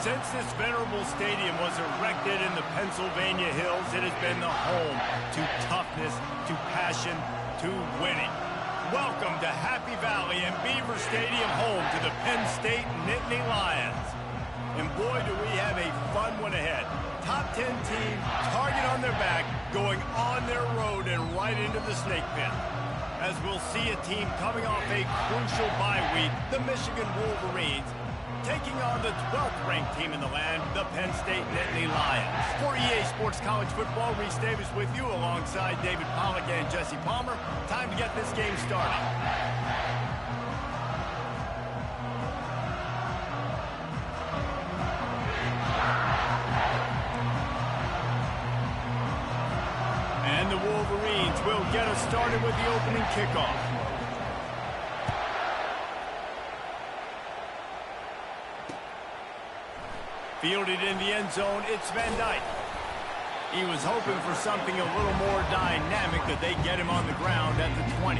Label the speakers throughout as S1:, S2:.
S1: Since this venerable stadium was erected in the Pennsylvania Hills, it has been the home to toughness, to passion, to winning. Welcome to Happy Valley and Beaver Stadium, home to the Penn State Nittany Lions. And boy, do we have a fun one ahead. Top 10 team, target on their back, going on their road and right into the snake pit. As we'll see a team coming off a crucial bye week, the Michigan Wolverines, taking on the 12th ranked team in the land, the Penn State Nittany Lions. For EA Sports College Football, Reese Davis with you alongside David Pollack and Jesse Palmer. Time to get this game started. And the Wolverines will get us started with the opening kickoff. Fielded in the end zone, it's Van Dyke. He was hoping for something a little more dynamic, that they get him on the ground at the 20.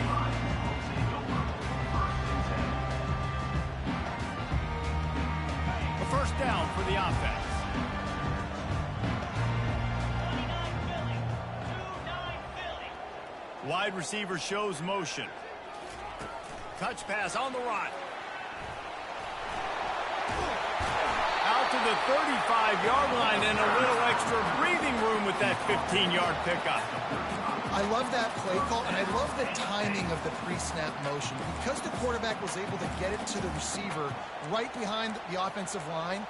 S1: A first down for the offense. Wide receiver shows motion. Touch pass on the run. To the 35-yard line, and a little extra breathing room with that 15-yard pickup.
S2: I love that play call, and I love the timing of the pre-snap motion. Because the quarterback was able to get it to the receiver right behind the offensive line,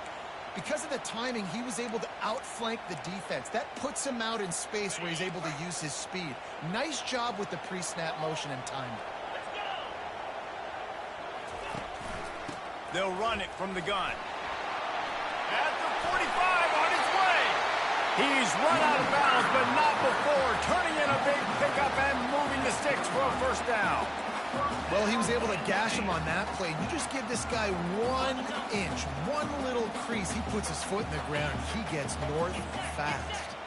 S2: because of the timing, he was able to outflank the defense. That puts him out in space where he's able to use his speed. Nice job with the pre-snap motion and timing.
S1: They'll run it from the gun. At the 45, on his way. He's run out of bounds, but not before turning in a big pickup and moving the sticks for a first down.
S2: Well, he was able to gash him on that play. You just give this guy 1 inch, one little crease. He puts his foot in the ground. He gets north fast.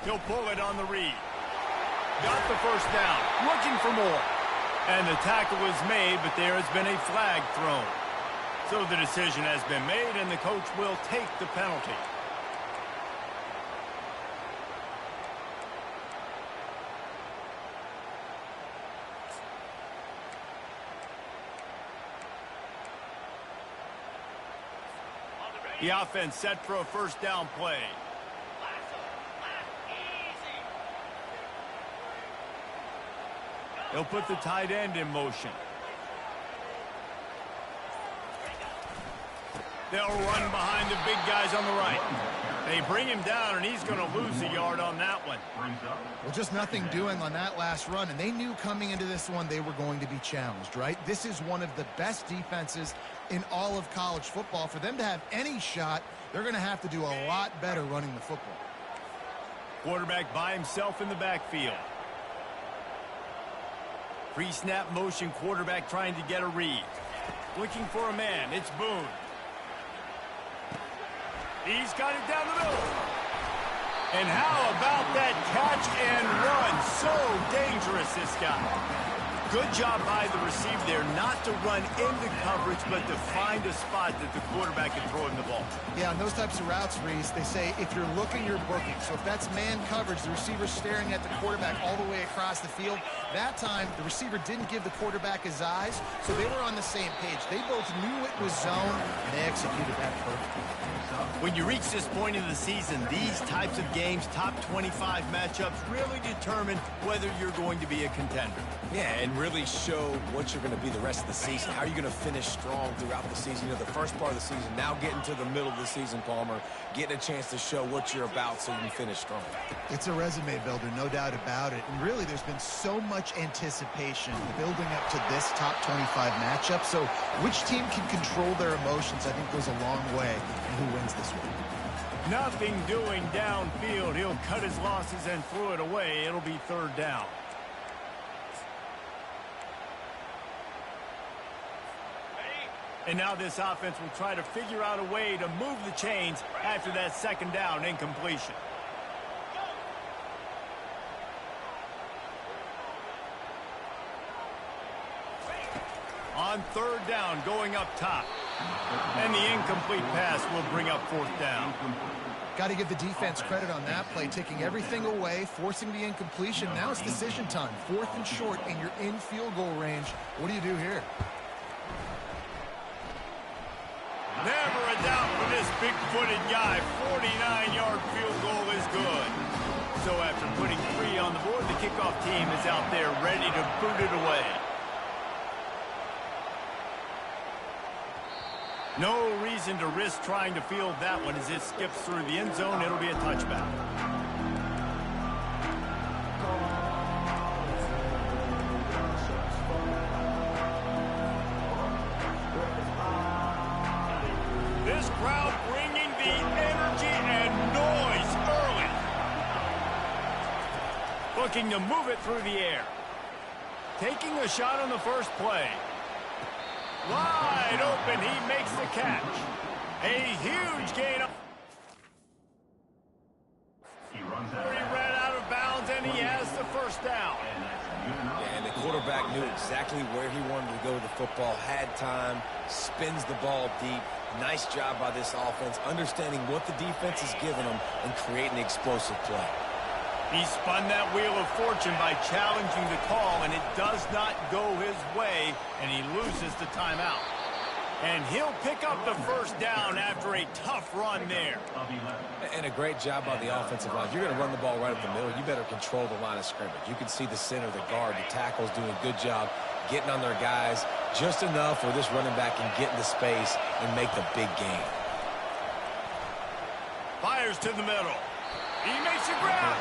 S1: He'll pull it on the read. Got the first down. Looking for more. And the tackle was made, but there has been a flag thrown. So the decision has been made, and the coach will take the penalty. The offense set for a first down play. They'll put the tight end in motion. They'll run behind the big guys on the right. They bring him down, and he's going to lose a yard on that one.
S2: Well, just nothing doing on that last run, and they knew coming into this one they were going to be challenged, right? This is one of the best defenses in all of college football. For them to have any shot, they're going to have to do a lot better running the football.
S1: Quarterback by himself in the backfield. Pre-snap motion, quarterback trying to get a read. Looking for a man, it's Boone. He's got it down the middle. And how about that catch and run? So dangerous, this guy. Good job by the receiver there not to run into coverage, but to find a spot that the quarterback can throw him the ball.
S2: Yeah, on those types of routes, Reese, they say if you're looking, you're booking. So if that's man coverage, the receiver's staring at the quarterback all the way across the field. That time, the receiver didn't give the quarterback his eyes, so they were on the same page. They both knew it was zone, and they executed that perfectly.
S1: When you reach this point in the season, these types of games, top 25 matchups, really determine whether you're going to be a contender.
S3: Yeah, and really show what you're going to be the rest of the season. How are you going to finish strong throughout the season? You know, the first part of the season, now getting to the middle of the season, Palmer, getting a chance to show what you're about so you can finish strong.
S2: It's a resume builder, no doubt about it. And really, there's been so much anticipation building up to this top 25 matchup. So which team can control their emotions, I think, goes a long way in who wins this one.
S1: Nothing doing downfield. He'll cut his losses and throw it away. It'll be third down. And now this offense will try to figure out a way to move the chains after that second down incompletion. On third down, going up top. And the incomplete pass will bring up fourth down.
S2: Got to give the defense credit on that play, taking everything away, forcing the incompletion. Now it's decision time. Fourth and short, and you're in field goal range. What do you do here?
S1: Never a doubt for this big-footed guy. 49-yard field goal is good. So after putting 3 on the board, the kickoff team is out there ready to boot it away. No reason to risk trying to field that one as it skips through the end zone. It'll be a touchback. This crowd bringing the energy and noise early. Looking to move it through the air. Taking a shot on the first play. Wide open, he makes the catch. A huge gain. He ran out of bounds, and he has the first down.
S3: Yeah, and the quarterback knew exactly where he wanted to go with the football, had time, spins the ball deep. Nice job by this offense, understanding what the defense is giving them and creating explosive play.
S1: He spun that wheel of fortune by challenging the call, and it does not go his way, and he loses the timeout. And he'll pick up the first down after a tough run there.
S3: And a great job by the offensive line. If you're going to run the ball right up the middle, you better control the line of scrimmage. You can see the center, the guard, the tackles doing a good job getting on their guys just enough where this running back can get into space and make the big gain.
S1: Fires to the middle. He makes a grab.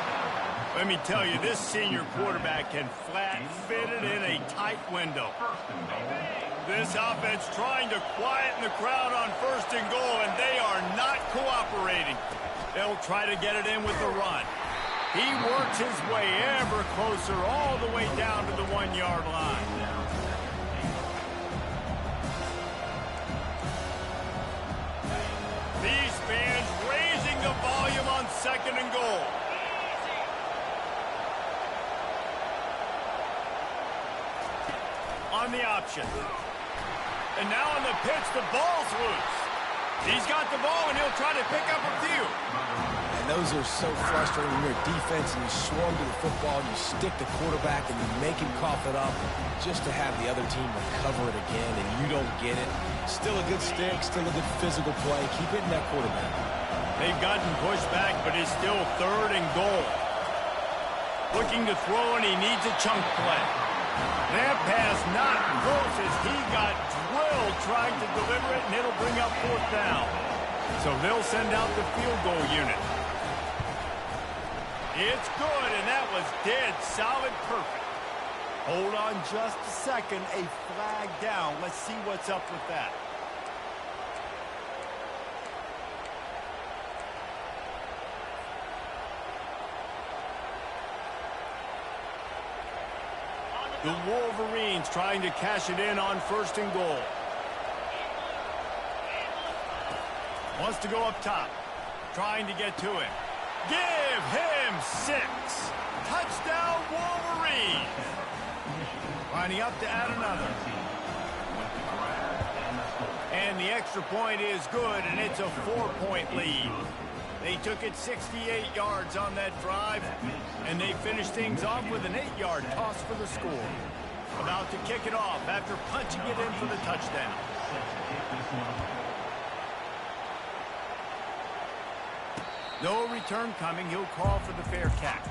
S1: Let me tell you, this senior quarterback can flat fit it in a tight window. This offense trying to quieten the crowd on first and goal, and they are not cooperating. They'll try to get it in with the run. He works his way ever closer all the way down to the 1-yard line. These fans raising the volume on second and goal. On the option. And now on the pitch, the ball's loose. He's got the ball, and he'll try to pick up a few.
S3: And those are so frustrating when you're a defense and you swarm to the football, and you stick the quarterback, and you make him cough it up just to have the other team recover it again, and you don't get it. Still a good stick, still a good physical play. Keep hitting that quarterback.
S1: They've gotten pushed back, but it's still third and goal. Looking to throw, and he needs a chunk play. That pass not close as he got drilled trying to deliver it, and it'll bring up fourth down. So they'll send out the field goal unit. It's good, and that was dead solid perfect. Hold on just a second. A flag down. Let's see what's up with that. The Wolverines trying to cash it in on first and goal. Wants to go up top. Trying to get to him. Give him 6. Touchdown, Wolverines. Lining up to add another. And the extra point is good, and it's a 4-point lead. They took it 68 yards on that drive, and they finished things off with an 8-yard toss for the score. About to kick it off after punching it in for the touchdown. No return coming. He'll call for the fair catch.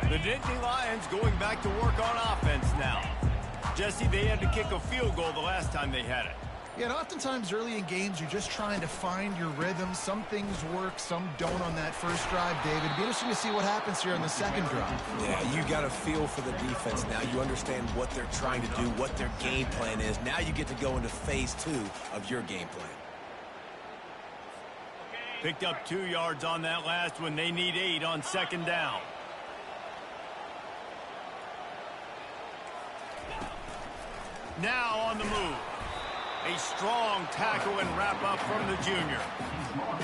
S1: The Nittany Lions going back to work on offense now. Jesse, they had to kick a field goal the last time they had it.
S2: Yeah, and oftentimes early in games, you're just trying to find your rhythm. Some things work, some don't on that first drive, David. It'd be interesting to see what happens here on the second drive.
S3: Yeah, you got a feel for the defense now. You understand what they're trying to do, what their game plan is. Now you get to go into phase 2 of your game plan.
S1: Picked up 2 yards on that last one. They need 8 on second down. Now on the move. A strong tackle and wrap up from the junior.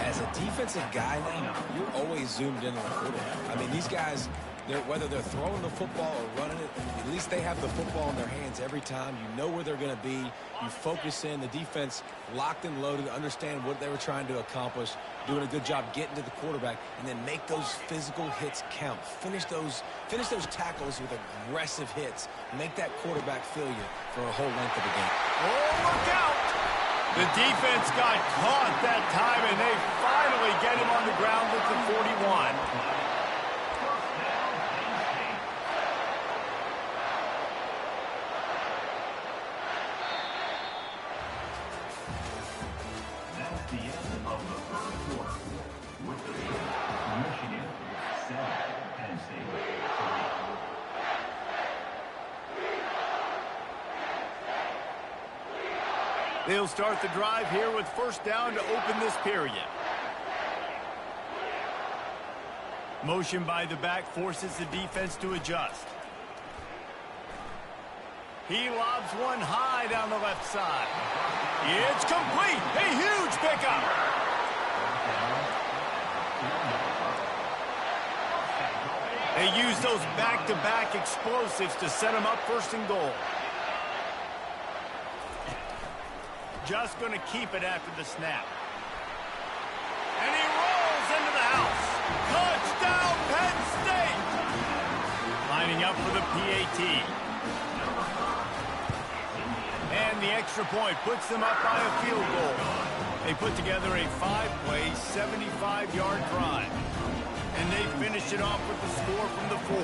S3: As a defensive guy now, you're always zoomed in on the quarterback. I mean, these guys, whether they're throwing the football or running it, at least they have the football in their hands every time. You know where they're going to be. You focus in. The defense locked and loaded, understand what they were trying to accomplish, doing a good job getting to the quarterback, and then make those physical hits count. Finish those tackles with aggressive hits. Make that quarterback feel you for a whole length of the game.
S1: Oh, look out! The defense got caught that time, and they finally get him on the ground at the 41.
S4: That's the end of the first quarter. With the score, Michigan 7, Penn State 3.
S1: They'll start the drive here with first down to open this period. Motion by the back forces the defense to adjust. He lobs one high down the left side. It's complete. A huge pickup. They use those back-to-back explosives to set him up first and goal. Just going to keep it after the snap. And he rolls into the house. Touchdown, Penn State! Lining up for the PAT. And the extra point puts them up by a field goal. They put together a 5-play, 75-yard drive. And they finish it off with the score from the 4.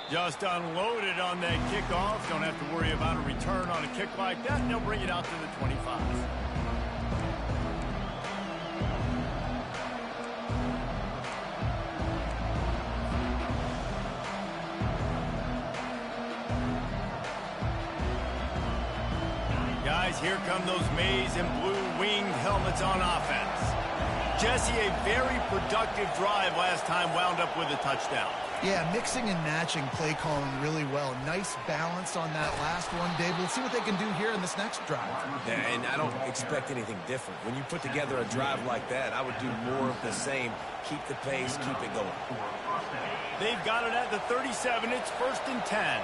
S1: Just unloaded on that kickoff. Don't have to worry about a return on a kick like that. They'll bring it out to the 25. Guys, here come those maize and blue winged helmets on offense. Jesse, a very productive drive last time wound up with a touchdown.
S2: Yeah, mixing and matching play calling really well. Nice balance on that last one, Dave. We'll see what they can do here in this next drive.
S3: Yeah, and I don't expect anything different. When you put together a drive like that, I would do more of the same. Keep the pace, keep it going.
S1: They've got it at the 37. It's first and 10.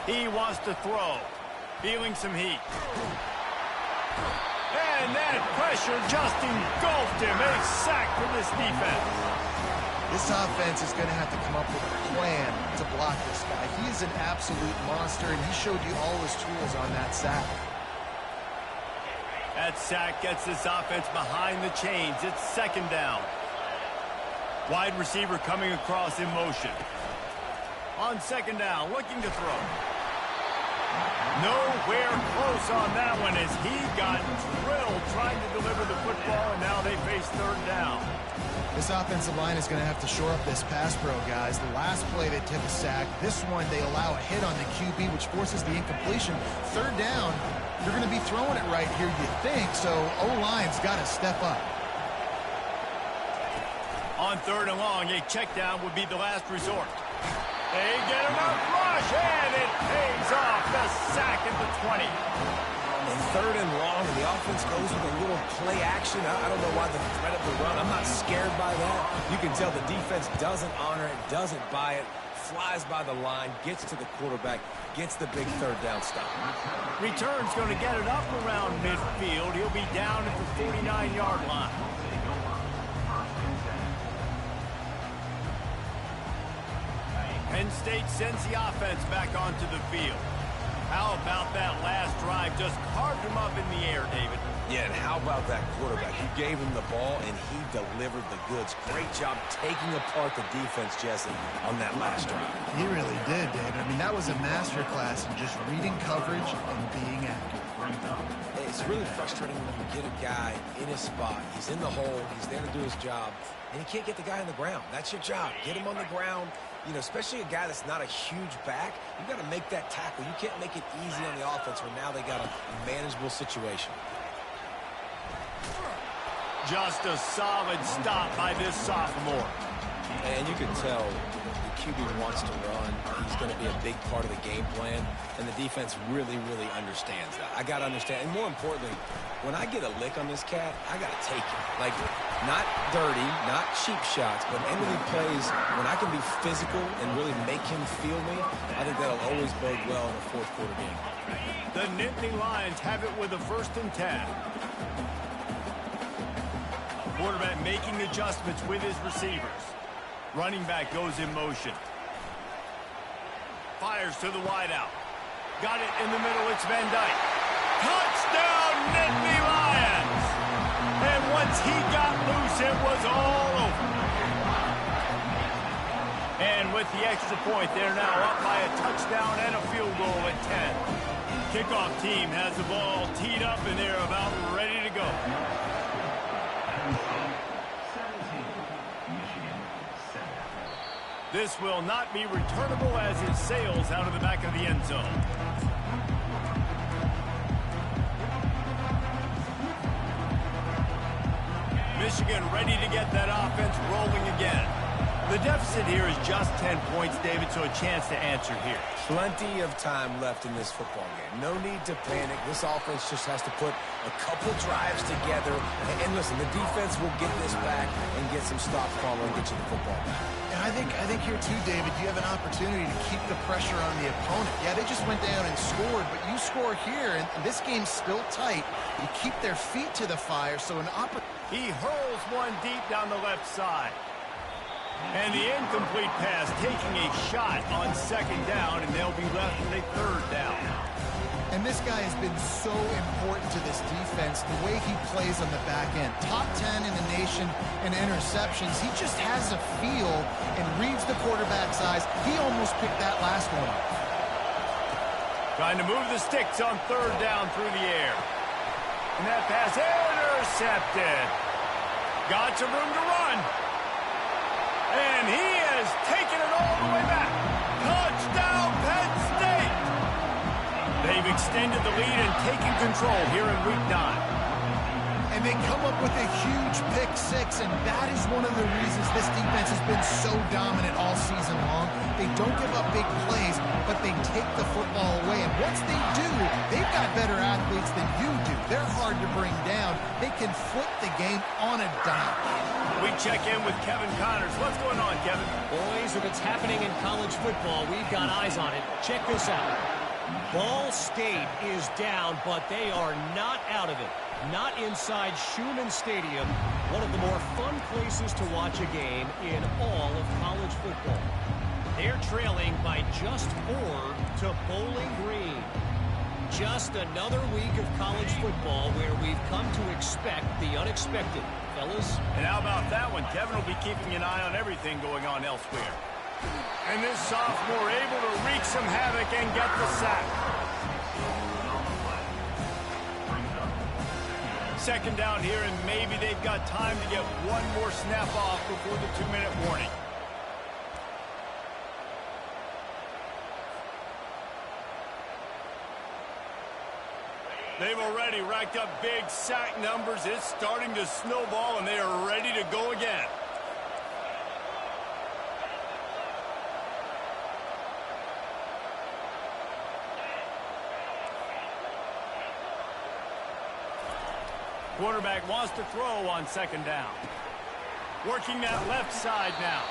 S1: He wants to throw. Feeling some heat. And that pressure just engulfed him. A sack for this defense.
S2: This offense is going to have to come up with a plan to block this guy. He is an absolute monster, and he showed you all his tools on that sack.
S1: That sack gets this offense behind the chains. It's second down. Wide receiver coming across in motion. On second down, looking to throw. Nowhere close on that one as he got drilled trying to deliver the football, and now they face third down.
S2: This offensive line is going to have to shore up this pass pro, guys. The last play they took a sack. This one they allow a hit on the QB, which forces the incompletion. Third down, you're going to be throwing it right here, you think, so O-line's got to step up.
S1: On 3rd and long, a check down would be the last resort. They get enough rush, and it pays off. The sack at the 20.
S3: And 3rd and long, and the offense goes with a little play action. I don't know why the threat of the run. I'm not scared by that. You can tell the defense doesn't honor it, doesn't buy it, flies by the line, gets to the quarterback, gets the big 3rd down stop.
S1: Return's going to get it up around midfield. He'll be down at the 49-yard line. Penn State sends the offense back onto the field. How about that last drive? Just carved him up in the air, David.
S3: Yeah, and how about that quarterback? You gave him the ball, and he delivered the goods. Great job taking apart the defense, Jesse, on that last drive.
S2: He really did, David. I mean, that was a masterclass in just reading coverage and being accurate.
S3: It's really frustrating when you get a guy in his spot. He's in the hole. He's there to do his job, and he can't get the guy on the ground. That's your job. Get him on the ground. You know, especially a guy that's not a huge back, you got to make that tackle. You can't make it easy on the offense where now they got a manageable situation.
S1: Just a solid stop by this sophomore.
S3: And you can tell the QB wants to run. He's going to be a big part of the game plan, and the defense really, really understands that. I got to understand, and more importantly, when I get a lick on this cat, I got to take it. Like, not dirty, not cheap shots, but ending plays when I can be physical and really make him feel me, I think that'll always bode well in a 4th quarter game.
S1: The Nittany Lions have it with a 1st and 10. Quarterback making adjustments with his receivers. Running back goes in motion. Fires to the wideout. Got it in the middle. It's Van Dyke. Touchdown, Nittany Lions! And once he got loose, it was all over. And with the extra point, they're now up by a touchdown and a field goal at 10. Kickoff team has the ball teed up, and they're about ready to go. This will not be returnable as it sails out of the back of the end zone. Michigan ready to get that offense rolling again. The deficit here is just 10 points, David, so a chance to answer here.
S3: Plenty of time left in this football game. No need to panic. This offense just has to put a couple drives together. And listen, the defense will get this back and get some stops following and get you the football back.
S2: And I think here too, David, you have an opportunity to keep the pressure on the opponent. Yeah, they just went down and scored, but you score here, and this game's still tight. You keep their feet to the fire, so an opportunity.
S1: He hurls one deep down the left side. And the incomplete pass taking a shot on 2nd down, and they'll be left with a 3rd down.
S2: And this guy has been so important to this defense, the way he plays on the back end. Top 10 in the nation in interceptions. He just has a feel and reads the quarterback's eyes. He almost picked that last one up.
S1: Trying to move the sticks on 3rd down through the air. And that pass intercepted. Got some room to run. And he has taken it all the way back. Touchdown, Penn State! They've extended the lead and taken control here in Week 9.
S2: And they come up with a huge pick 6, and that is one of the reasons this defense has been so dominant all season long. They don't give up big plays, but they take the football away. And once they do, they've got better athletes than you do. They're hard to bring down. They can flip the game on a dime.
S1: We check in with Kevin Connors. What's going on, Kevin?
S5: Boys, if it's happening in college football, we've got eyes on it. Check this out. Ball State is down, but they are not out of it. Not inside Schumann Stadium, one of the more fun places to watch a game in all of college football. They're trailing by just 4 to Bowling Green. Just another week of college football where we've come to expect the unexpected. Fellas?
S1: And how about that one? Kevin will be keeping an eye on everything going on elsewhere. And this sophomore able to wreak some havoc and get the sack. 2nd down here, and maybe they've got time to get one more snap off before the 2-minute warning. They've already racked up big sack numbers. It's starting to snowball, and they are ready to go again. Quarterback wants to throw on second down. Working that left side now.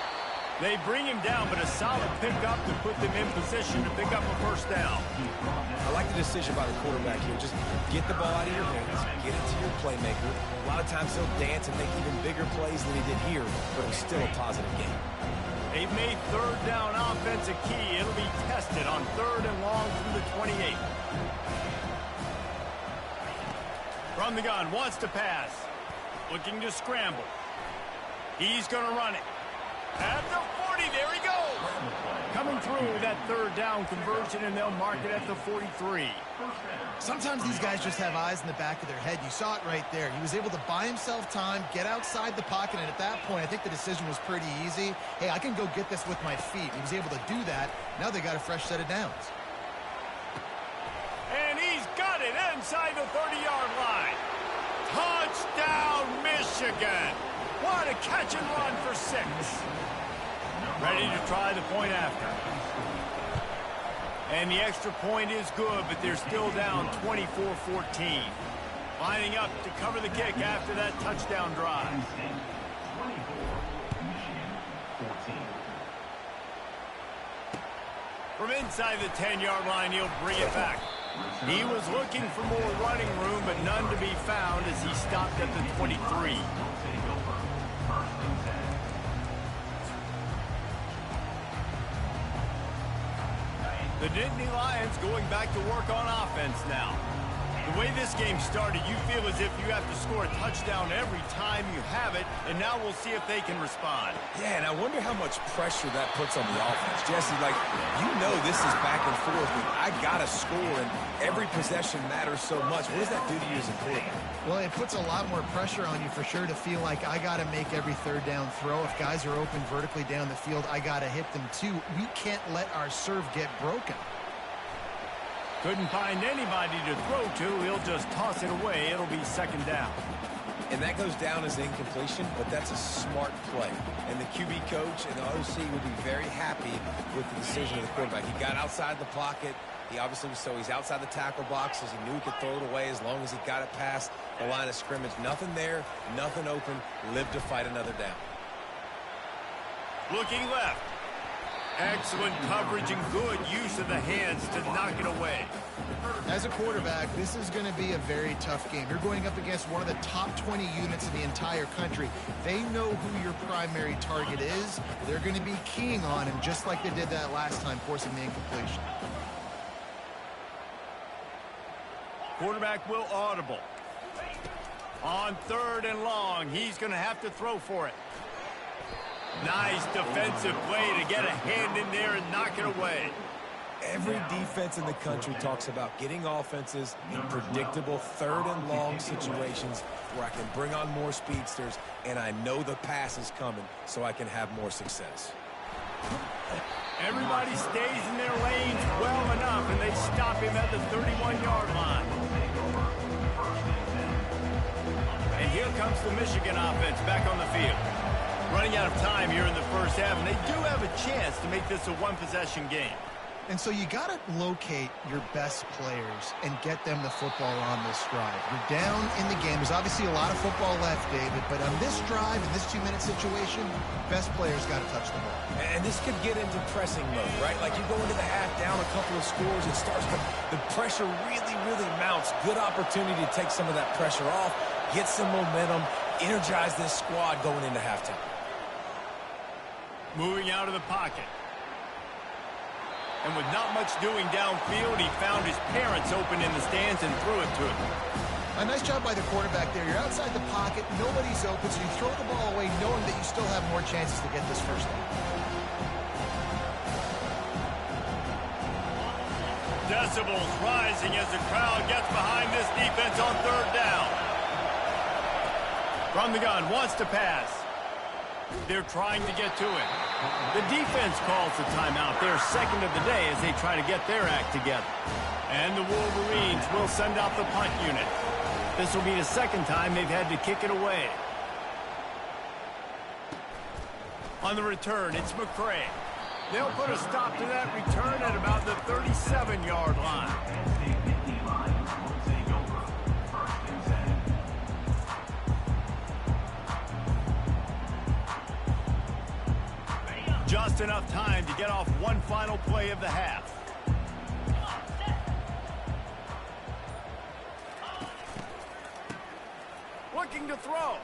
S1: They bring him down, but a solid pickup to put them in position to pick up a first down.
S3: I like the decision by the quarterback here. Just get the ball out of your hands, get it to your playmaker. A lot of times he'll dance and make even bigger plays than he did here, but it was still a positive game.
S1: They've made third down offense a key. It'll be tested on third and long from the 28. From the gun, wants to pass. Looking to scramble. He's going to run it. At the 40, there he goes. Coming through that third down conversion, and they'll mark it at the 43.
S2: Sometimes these guys just have eyes in the back of their head. You saw it right there. He was able to buy himself time, get outside the pocket, and at that point, I think the decision was pretty easy. Hey, I can go get this with my feet. He was able to do that. Now they got a fresh set of downs.
S1: And he's got it inside the 30-yard line. Touchdown, Michigan. What a catch and run for 6. Ready to try the point after. And the extra point is good, but they're still down 24-14. Lining up to cover the kick after that touchdown drive. From inside the 10-yard line, he'll bring it back. He was looking for more running room, but none to be found as he stopped at the 23. The Nittany Lions going back to work on offense now. The way this game started, you feel as if you have to score a touchdown every time you have it, and now we'll see if they can respond.
S3: Yeah, and I wonder how much pressure that puts on the offense. Jesse, like, you know this is back and forth. I got to score, and every possession matters so much. What does that do to you as a quarterback?
S2: Well, it puts a lot more pressure on you for sure to feel like I got to make every third down throw. If guys are open vertically down the field, I got to hit them too. We can't let our serve get broken.
S1: Couldn't find anybody to throw to. He'll just toss it away. It'll be second down.
S3: And that goes down as incompletion, but that's a smart play. And the QB coach and the OC will be very happy with the decision of the quarterback. He got outside the pocket. He obviously was, so he's outside the tackle boxes. He knew he could throw it away as long as he got it past the line of scrimmage. Nothing there, nothing open. Live to fight another down.
S1: Looking left. Excellent coverage and good use of the hands to knock it away.
S2: As a quarterback, this is going to be a very tough game. You're going up against one of the top 20 units in the entire country. They know who your primary target is. They're going to be keying on him just like they did that last time, forcing the incompletion.
S1: Quarterback will audible. On third and long, he's going to have to throw for it. Nice defensive play to get a hand in there and knock it away.
S3: Every defense in the country talks about getting offenses in predictable third and long situations where I can bring on more speedsters and I know the pass is coming so I can have more success.
S1: Everybody stays in their lanes well enough, and they stop him at the 31-yard line. And here comes the Michigan offense back on the field. Running out of time here in the first half, and they do have a chance to make this a one-possession game.
S2: And so you got to locate your best players and get them the football on this drive. You're down in the game. There's obviously a lot of football left, David, but on this drive, in this 2-minute situation, best players got to touch the ball.
S3: And this could get into pressing mode, right? Like you go into the half down a couple of scores, it starts, the pressure really, really mounts. Good opportunity to take some of that pressure off, get some momentum, energize this squad going into halftime.
S1: Moving out of the pocket. And with not much doing downfield, he found his parents open in the stands and threw it to him.
S2: A nice job by the quarterback there. You're outside the pocket, nobody's open, so you throw the ball away knowing that you still have more chances to get this first down.
S1: Decibels rising as the crowd gets behind this defense on third down. From the gun, wants to pass. They're trying to get to him. The defense calls the timeout. They're second of the day as they try to get their act together. And the Wolverines will send out the punt unit. This will be the second time they've had to kick it away. On the return, it's McCray. They'll put a stop to that return at about the 37-yard line. Just enough time to get off one final play of the half. Looking to throw.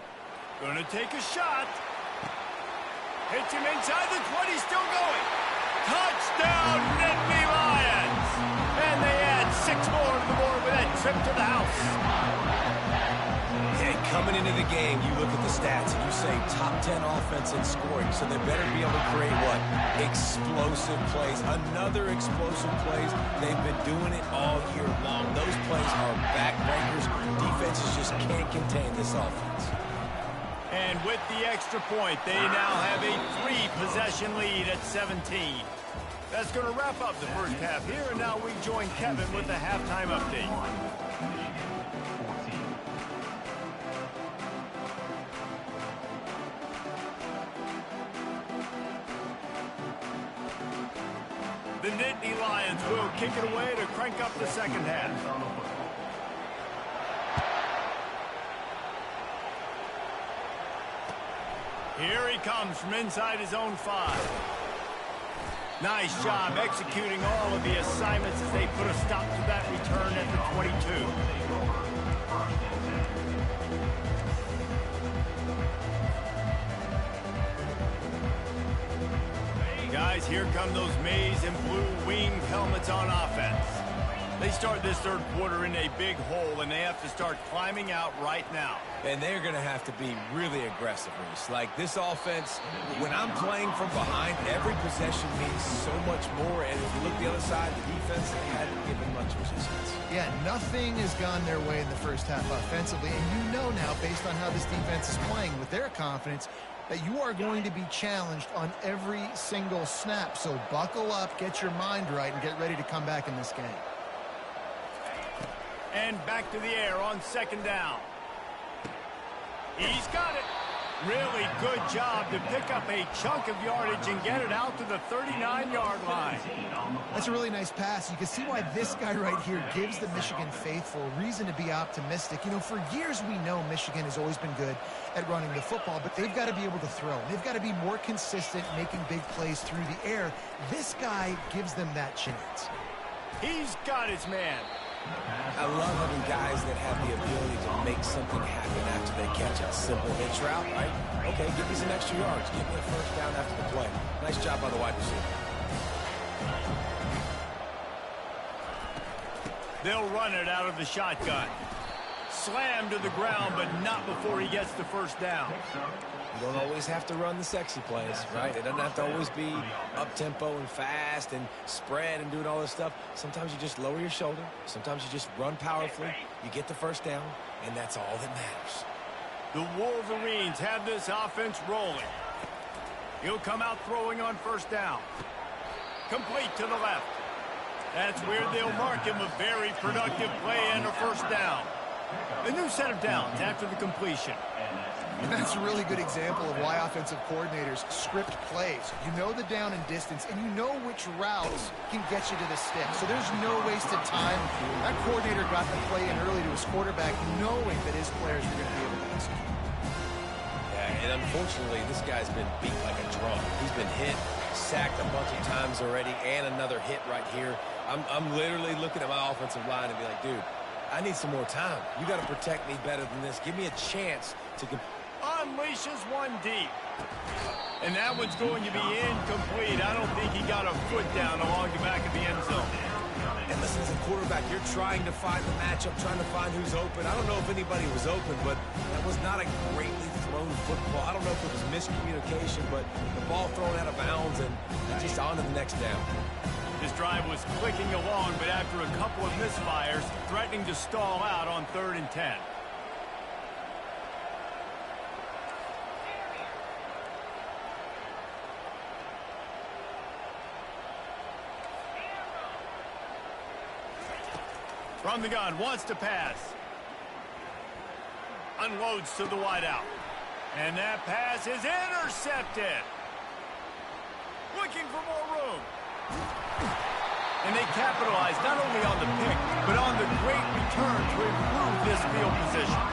S1: Going to take a shot. Hits him inside the 20, still going. Touchdown, Nittany Lions! And they add 6 more to the board with that trip to the house.
S3: Yeah, coming into the game, you look at the stats and you say top 10 offense in scoring, so they better be able to create what? Explosive plays. Another explosive plays. They've been doing it all year long. Those plays are backbreakers. Defenses just can't contain this offense.
S1: And with the extra point, they now have a 3-possession lead at 17. That's going to wrap up the first half here, and now we join Kevin with the halftime update. The Nittany Lions will kick it away to crank up the second half. Here he comes from inside his own 5. Nice job executing all of the assignments as they put a stop to that return at the 22. Guys, here come those maize and blue winged helmets on offense. They start this third quarter in a big hole, and they have to start climbing out right now.
S3: And they're going to have to be really aggressive, Reese. Like this offense, when I'm playing from behind, every possession means so much more. And if you look the other side, the defense hadn't given much resistance.
S2: Yeah, nothing has gone their way in the first half offensively. And you know now, based on how this defense is playing with their confidence, that you are going to be challenged on every single snap. So buckle up, get your mind right, and get ready to come back in this game.
S1: And back to the air on second down. He's got it. Really good job to pick up a chunk of yardage and get it out to the 39-yard line.
S2: That's a really nice pass. You can see why this guy right here gives the Michigan faithful reason to be optimistic. You know, for years we know Michigan has always been good at running the football, but they've got to be able to throw. They've got to be more consistent making big plays through the air. This guy gives them that chance.
S1: He's got his man.
S3: I love having guys that have the ability to make something happen after they catch a simple hitch route, right? Okay, give me some extra yards. Give me a first down after the play. Nice job by the wide receiver.
S1: They'll run it out of the shotgun. Slammed to the ground, but not before he gets the first down.
S3: You don't always have to run the sexy plays, right? It doesn't have to always be up-tempo and fast and spread and doing all this stuff. Sometimes you just lower your shoulder. Sometimes you just run powerfully. You get the first down, and that's all that matters.
S1: The Wolverines have this offense rolling. He'll come out throwing on first down. Complete to the left. That's where they'll mark him a very productive play and a first down. A new set of downs after the completion.
S2: And that's a really good example of why offensive coordinators script plays. You know the down and distance, and you know which routes can get you to the stick. So there's no wasted time. That coordinator got the play in early to his quarterback, knowing that his players were going to be able to execute.
S3: Yeah, and unfortunately, this guy's been beat like a drum. He's been hit, sacked a bunch of times already, and another hit right here. I'm literally looking at my offensive line and be like, dude, I need some more time. You got to protect me better than this. Give me a chance to
S1: unleashes one deep. And that one's going to be incomplete. I don't think he got a foot down along the back of the end zone.
S3: And listen, as a quarterback, you're trying to find the matchup, trying to find who's open. I don't know if anybody was open, but that was not a greatly thrown football. I don't know if it was miscommunication, but the ball thrown out of bounds and just on to the next down.
S1: This drive was clicking along, but after a couple of misfires, threatening to stall out on 3rd and 10. From the gun, wants to pass. Unloads to the wideout. And that pass is intercepted. Looking for more room. And they capitalize not only on the pick, but on the great return to improve this field position.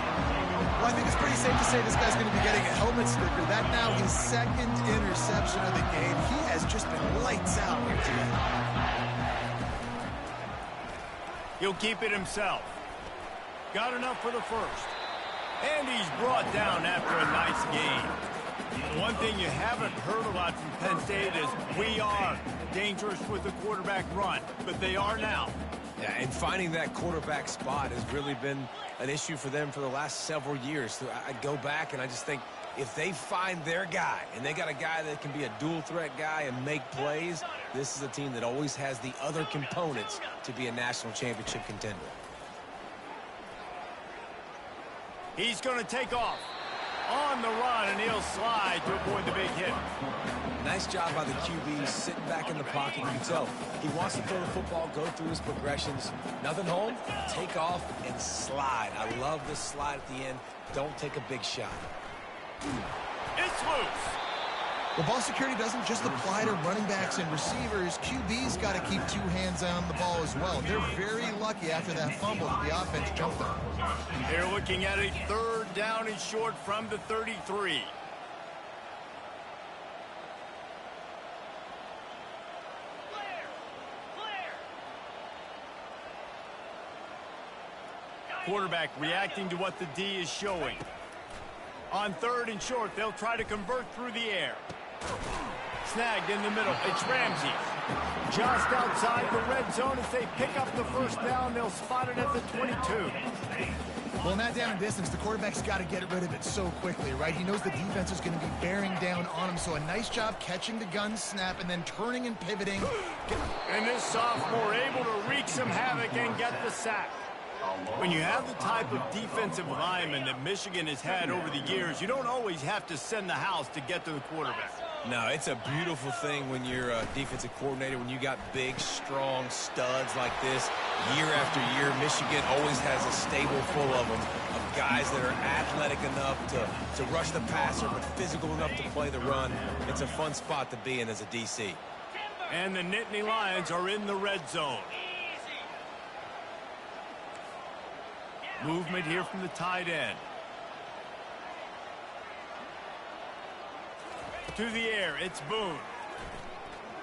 S2: Well, I think it's pretty safe to say this guy's going to be getting a helmet sticker. That now his second interception of the game. He has just been lights out here today.
S1: He'll keep it himself. Got enough for the first. And he's brought down after a nice game. One thing you haven't heard a lot from Penn State is we are dangerous with the quarterback run, but they are now.
S3: Yeah, and finding that quarterback spot has really been an issue for them for the last several years. So I go back and I just think if they find their guy, and they got a guy that can be a dual-threat guy and make plays, this is a team that always has the other components to be a national championship contender.
S1: He's going to take off on the run, and he'll slide to avoid the big hit.
S3: Nice job by the QB sitting back in the pocket. You can tell he wants to throw the football, go through his progressions. Nothing home, take off and slide. I love this slide at the end. Don't take a big shot.
S1: It's loose.
S2: Well, ball security doesn't just apply to running backs and receivers. QB's got to keep two hands on the ball as well. They're very lucky after that fumble that the offense jumped on.
S1: They're looking at a third down and short from the 33. Quarterback reacting to what the D is showing. On third and short, they'll try to convert through the air. Snagged in the middle. It's Ramsey. Just outside the red zone as they pick up the first down. They'll spot it at the 22.
S2: Well, in that down and distance, the quarterback's got to get rid of it so quickly, right? He knows the defense is going to be bearing down on him, so a nice job catching the gun snap and then turning and pivoting.
S1: And this sophomore able to wreak some havoc and get the sack. When you have the type of defensive lineman that Michigan has had over the years, you don't always have to send the house to get to the quarterback.
S3: No, it's a beautiful thing when you're a defensive coordinator, when you got big, strong studs like this. Year after year, Michigan always has a stable full of them, of guys that are athletic enough to rush the passer, but physical enough to play the run. It's a fun spot to be in as a DC.
S1: And the Nittany Lions are in the red zone. Movement here from the tight end. To the air, it's Boone.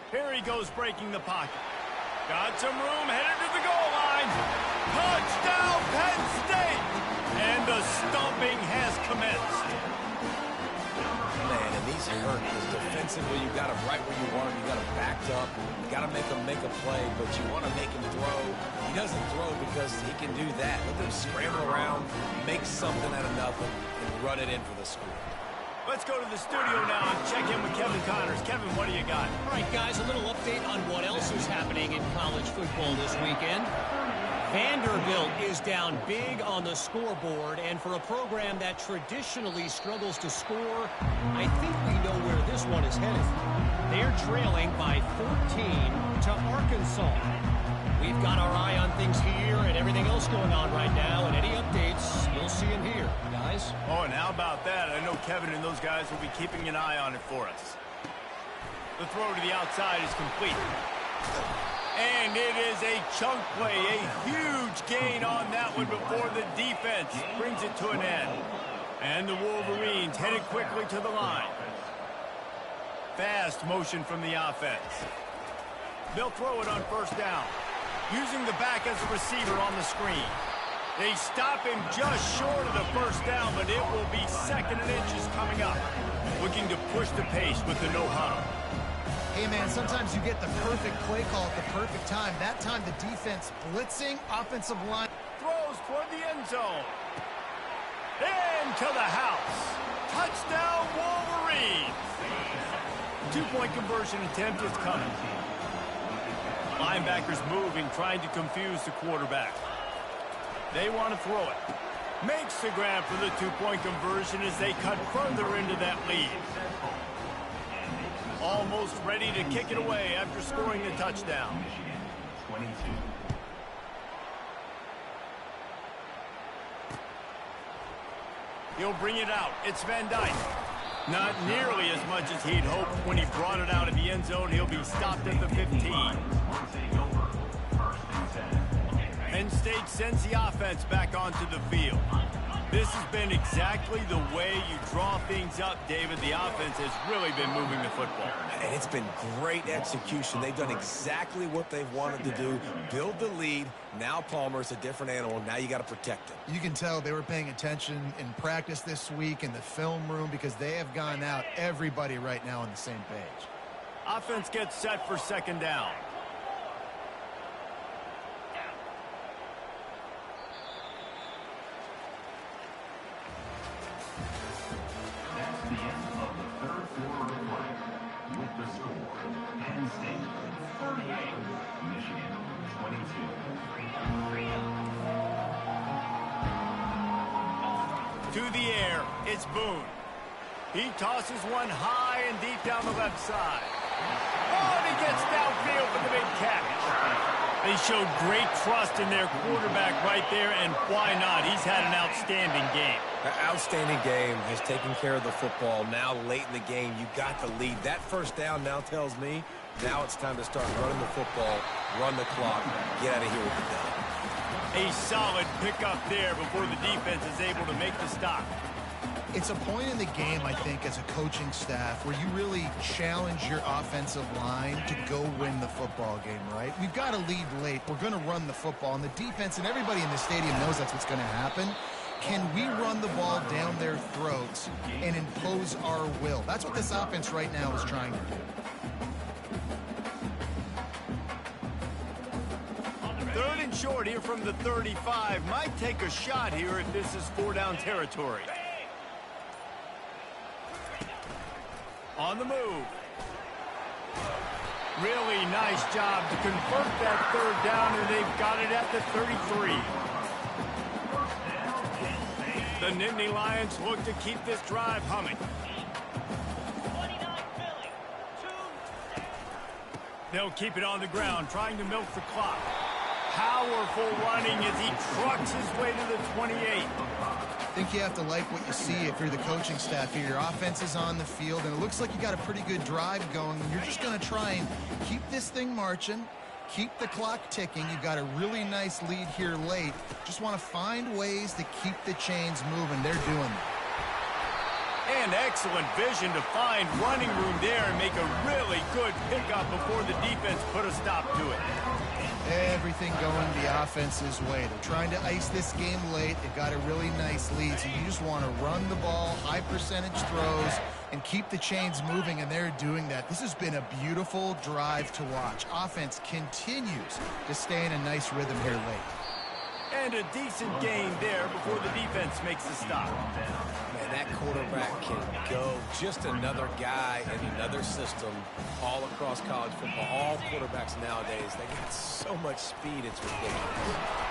S1: Here he goes breaking the pocket. Got some room, headed to the goal line. Touchdown, Penn State! And the stomping has commenced.
S3: Man, and these hurt because defensively you got him right where you want him. You got him backed up. You got to make him make a play, but you want to make him throw. He doesn't throw because he can do that. Let them scramble around, make something out of nothing, and run it in for the score.
S1: Let's go to the studio now and check in with Kevin Connors. Kevin, what do you got?
S5: All right, guys, a little update on what else is happening in college football this weekend. Vanderbilt is down big on the scoreboard, and for a program that traditionally struggles to score, I think we know where this one is headed. They're trailing by 14 to Arkansas. We've got our eye on things here and everything else going on right now, and any updates, you'll see them here, guys.
S1: Oh, and how about that? I know Kevin and those guys will be keeping an eye on it for us. The throw to the outside is complete. And it is a chunk play, a huge gain on that one before the defense brings it to an end. And the Wolverines headed quickly to the line. Fast motion from the offense. They'll throw it on first down, using the back as a receiver on the screen. They stop him just short of the first down, but it will be second and inches coming up. Looking to push the pace with the no-huddle.
S2: Hey, man, sometimes you get the perfect play call at the perfect time. That time, the defense blitzing, offensive line.
S1: Throws toward the end zone. Into the house. Touchdown, Wolverines. Two-point conversion attempt is coming. Linebackers moving, trying to confuse the quarterback. They want to throw it. Makes the grab for the two-point conversion as they cut further into that lead. Almost ready to kick it away after scoring the touchdown. He'll bring it out. It's Van Dyke. Not nearly as much as he'd hoped when he brought it out of the end zone. He'll be stopped at the 15. Penn State sends the offense back onto the field. This has been exactly the way you draw things up, David. The offense has really been moving the football.
S3: And it's been great execution. They've done exactly what they've wanted to do. Build the lead. Now Palmer's a different animal. Now you got to protect him.
S2: You can tell they were paying attention in practice this week in the film room because they have gone out everybody right now on the same page.
S1: Offense gets set for second down.
S4: That's the end of the third quarter of play. With the score, Penn State 38, Michigan 22.
S1: To the air, it's Boone. He tosses one high and deep down the left side. Oh, and he gets downfield for the big catch. They showed great trust in their quarterback right there, and why not? He's had an outstanding game.
S3: An outstanding game, has taken care of the football. Now late in the game, you got the lead. That first down now tells me now it's time to start running the football, run the clock, get out of here with the dub.
S1: A solid pickup there before the defense is able to make the stop.
S2: It's a point in the game, I think, as a coaching staff where you really challenge your offensive line to go win the football game, right? We've got to lead late. We're going to run the football, and the defense and everybody in the stadium knows that's what's going to happen. Can we run the ball down their throats and impose our will? That's what this offense right now is trying to do.
S1: Third and short here from the 35. Might take a shot here if this is 4-down territory. On the move. Really nice job to convert that third down, and they've got it at the 33. The Nittany Lions look to keep this drive humming. They'll keep it on the ground, trying to milk the clock. Powerful running as he trucks his way to the 28.
S2: I think you have to like what you see if you're the coaching staff here. Your offense is on the field, and it looks like you got a pretty good drive going. And you're just going to try and keep this thing marching, keep the clock ticking. You've got a really nice lead here late. Just want to find ways to keep the chains moving. They're doing that.
S1: And excellent vision to find running room there and make a really good pickup before the defense put a stop to it.
S2: Everything going the offense's way. They're trying to ice this game late. They've got a really nice lead, so you just want to run the ball, high percentage throws, and keep the chains moving, and they're doing that. This has been a beautiful drive to watch. Offense continues to stay in a nice rhythm here late.
S1: And a decent gain there before the defense makes the stop.
S3: Man, that quarterback can go. Just another guy in another system all across college football. All quarterbacks nowadays, they got so much speed, it's ridiculous.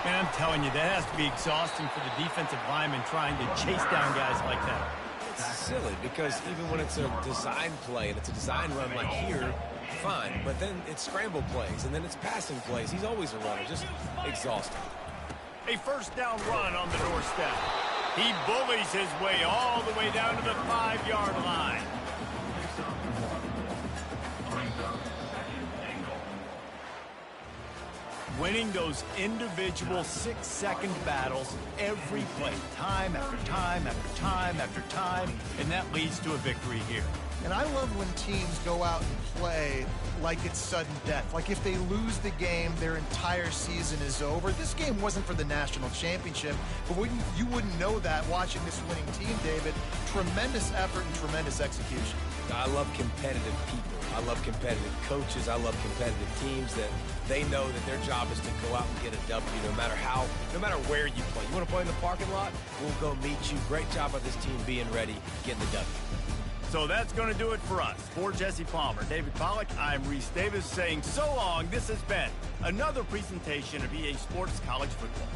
S1: And I'm telling you, that has to be exhausting for the defensive lineman trying to chase down guys like that.
S3: It's silly because even when it's a design play and it's a design run like here, fine. But then it's scramble plays and then it's passing plays. He's always a runner, just exhausting.
S1: A first down run on the doorstep. He bullies his way all the way down to the 5-yard line. Winning those individual 6-second battles every play, time after time after time after time, and that leads to a victory here.
S2: And I love when teams go out and play like it's sudden death. Like if they lose the game, their entire season is over. This game wasn't for the national championship, but you wouldn't know that watching this winning team, David. Tremendous effort and tremendous execution.
S3: I love competitive people. I love competitive coaches. I love competitive teams that they know that their job is to go out and get a W no matter where you play. You want to play in the parking lot? We'll go meet you. Great job by this team being ready, getting the W.
S1: So that's going to do it for us. For Jesse Palmer, David Pollack, I'm Reese Davis saying so long. This has been another presentation of EA Sports College Football.